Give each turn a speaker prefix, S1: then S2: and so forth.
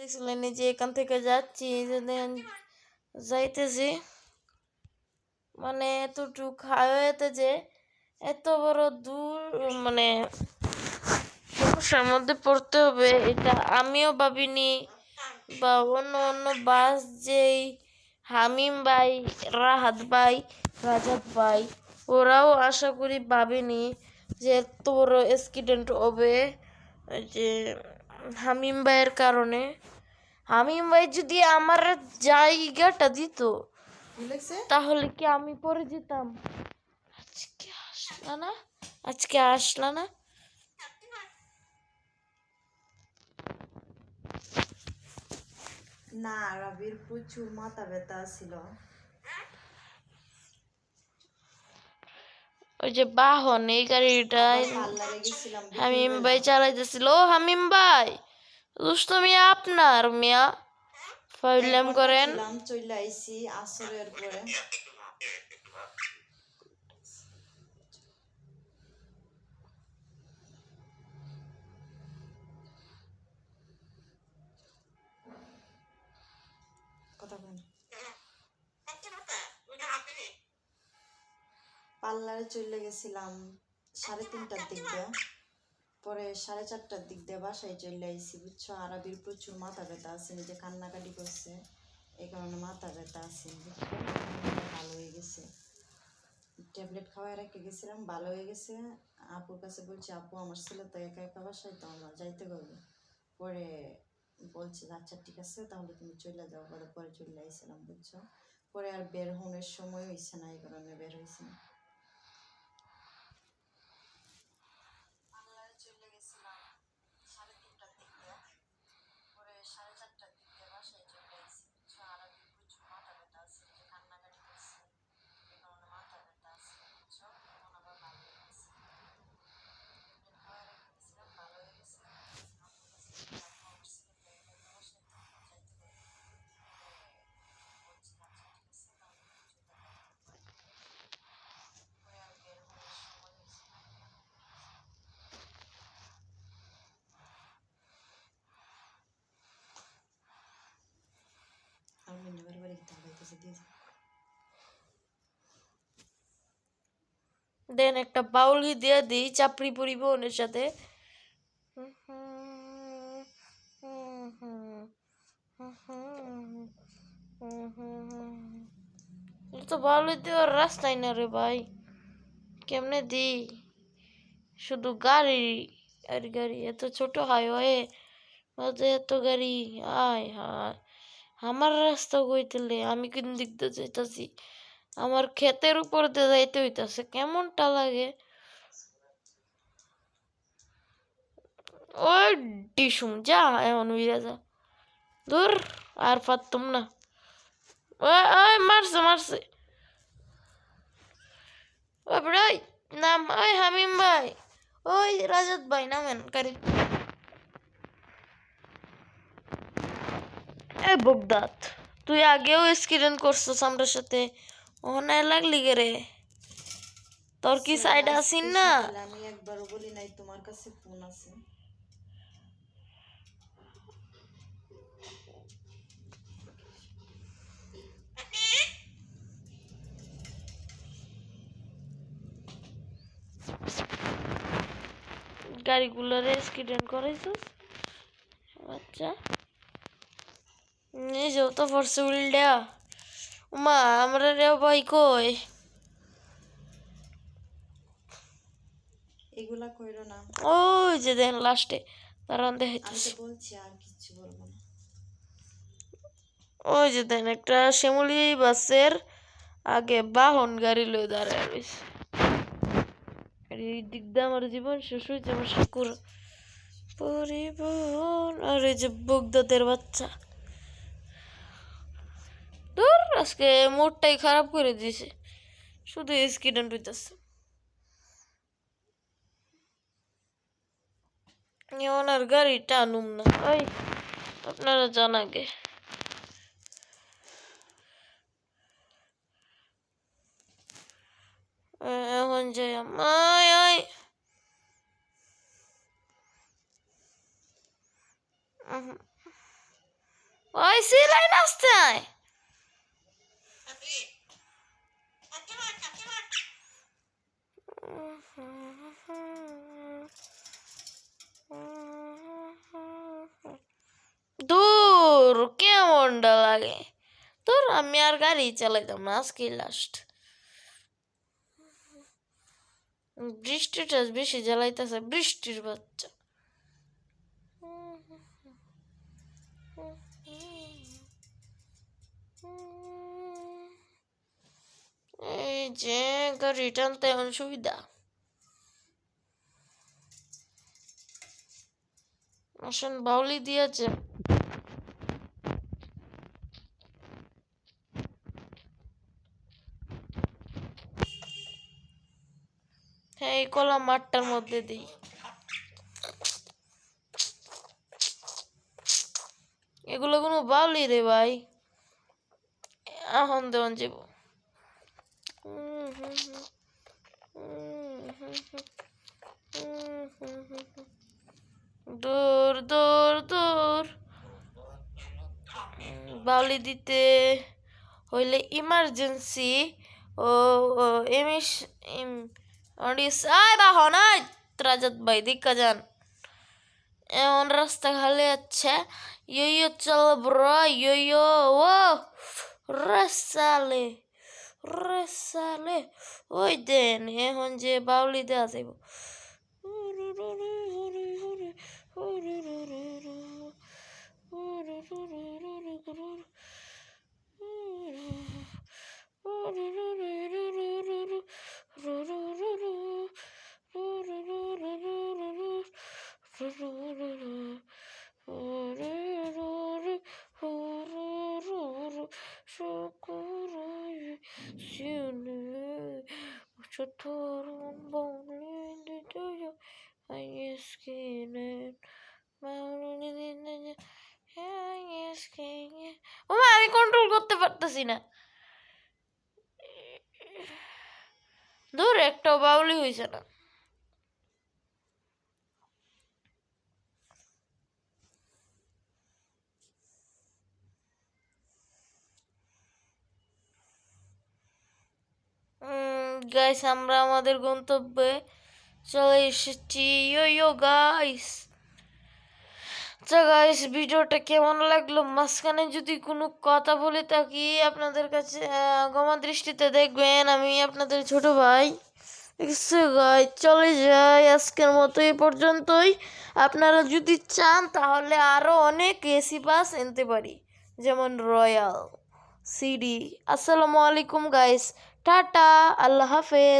S1: দেখছিলেন এই যে এখান থেকে যাচ্ছি, যে যাইতেছি মানে এতটুক হাইওয়েতে যে এত বড় দূর মানে সমস্যার মধ্যে পড়তে হবে এটা আমিও ভাবিনি, বা অন্য অন্য বাস যেই হামিম ভাই, রাহাত ভাই, রাজাত ভাই ওরাও আশা করি ভাবেনি যে এত বড় অ্যাক্সিডেন্ট হবে। যে হামিম ভাইয়ের কারণে, হামিম ভাই যদি আমার জায়গাটা দিত তাহলে কি আমি পরে যেতাম। আজকে আসলা না
S2: না, রবির প্রচুর মাথা ব্যথা ছিল।
S1: ওই যে বাহন এই গাড়িটাই হামিম ভাই চালাইতেছিল। ও হামিম ভাই, দুষ্ট মিয়া আপনার মিয়া ফাইলাম করেন।
S2: চলে আইছি আসরের পরে। পার্লারে চলে গেছিলাম 3:30টার দিক দিয়ে, পরে 4:30টার দিক দিয়ে বাসায় চলে আইছি বুঝছো। আরবির প্রচুর মাথা ব্যথা আছে, নিজে কান্নাকাটি করছে, এই কারণে মাথা ব্যথা আছে বুঝছো। ভালো হয়ে গেছে, ট্যাবলেট খাওয়াই রেখে গেছিলাম, ভালো হয়ে গেছে। আপুর কাছে বলছি, আপু আমার ছেলে তো একা একা বাসায়, তো আমরা যাইতে পারবো। পরে বলছে আচ্ছা ঠিক আছে তাহলে তুমি চলে যাও, পরে চলে আইছিলাম বুঝছো। পরে আর বের হওয়ার সময় হয়েছে না, এই কারণে বের হয়েছে না। চলে গেছিলাম 3:30টার দিক দিয়ে, পরে 4:30টার দিক দিয়ে বাসায় চলে আইছি বুঝছো। আরবির প্রচুর মাথা ব্যথা আছে, যে কান্নাকাটি করছে, এই কারণে মাথা ব্যথা আছে বুঝছো। এখন আবার ভালো হয়ে গেছে, খাওয়া রেখে গেছিলাম, ভালো হয়ে গেছে।
S1: দেন একটা বাউলি দিয়ে দিই চাপড়ি পরিবহনের সাথে। এটা তো বাউলি দেওয়ার রাস্তাই না রে ভাই, কেমনে দিই? শুধু গাড়ি আর গাড়ি, এত ছোট হাইওয়ে মাঝে এত গাড়ি। আয় হায়, আমার রাস্তা কইতেলে আমি কোন দিক দিয়ে যাইতাছি, আমার ক্ষেতের উপর দিয়ে যাইতে হইতাছে, কেমনটা লাগে। ওই ডিসুম যা এমন উইরা যা, দূর আর পারতুম না। ওই ওই মারছে মারছে, ওই ভাই নাম, ওই হামিম ভাই, ওই রাজাত ভাই নামেন গাড়ি। এই বগদাত, তুই আগেও স্ক্রিন করছিস আমার সাথে, ওখানে লাগলি গে রে? তোর কি সাইড আসিন না?
S2: আমি একবারও বলি নাই তোমার কাছে ফোন আছে।
S1: গাড়িগুলোরে স্ক্রিন করাইছিস আচ্ছা, নিজেও তো পড়ছে উল্টা। মা আমরা রে ভাই কই,
S2: এগুলা কইরো না।
S1: ওই যে দেন লাস্টে দাঁড়ান দেখাইতেছি,
S2: বলছি আর কিছু বলবো না।
S1: ওই যে দেন একটা শ্যামলি বাসের আগে বাহন গাড়ি লয়ে দাঁড়ায় রয়েছে। এই দিক দিয়ে আমার জীবন শেষ হয়েছে, আমার ঠাকুর পরিবহন। আর এই যে বগদাদের বাচ্চা, ধর আজকে মোড়টাই খারাপ করে দিয়েছে, শুধু স্কিডেন্ট হইতেছে। ওনার গাড়ি টানুম না, ওই আপনারা জান আগে। এখন যাই ওই ওই সিলাই নাচতে আয়। দূর কেমনটা লাগে, তোর আমি আর গাড়ি চালাইতাম না, আজকে লাস্ট। বৃষ্টিটা বেশি জ্বালাইতেছে, বৃষ্টির বাচ্চা। এই যে গাড়ি টানতে এখন সুবিধা। আসেন বাউলি দিয়েছে। হ্যাঁ, এই কলা মাঠটার মধ্যে দিই। এগুলো কোনো বাউলি রে ভাই, এখন দেওয়ান যাব। দূর দূর দূর। বাউলি দিতে হইলে ইমার্জেন্সি ও এমিস অডিস আয় বাহন আয় রাজাত ভাই দিক্কা যান। এমন রাস্তা খালি আছে, ইয়ো চল ব্রো, ইয়ো ও রাসালে রাসালে। ওই দেন এখন যে বাউলি দেওয়া যাইব। আমি কন্ট্রোল করতে পারতেছি না। দূর একটাও বাউলি হয়েছে না। গাইস, আমরা আমাদের গন্তব্যে চলে এসেছি। ইয়ো গাইস। আচ্ছা গাইস, ভিডিওটা কেমন লাগলো? মাঝখানে যদি কোনো কথা বলে থাকি আপনাদের কাছে ক্ষমা দৃষ্টিতে দেখবেন, আমি আপনাদের ছোট ভাই। গাইস চলে যাই, আজকের মতো এই পর্যন্তই। আপনারা যদি চান তাহলে আরো অনেক এসি পাস আনতে পারি, যেমন রয়্যাল সিডি। আসসালামু আলাইকুম গাইস, টাটা, আল্লাহ হাফেজ।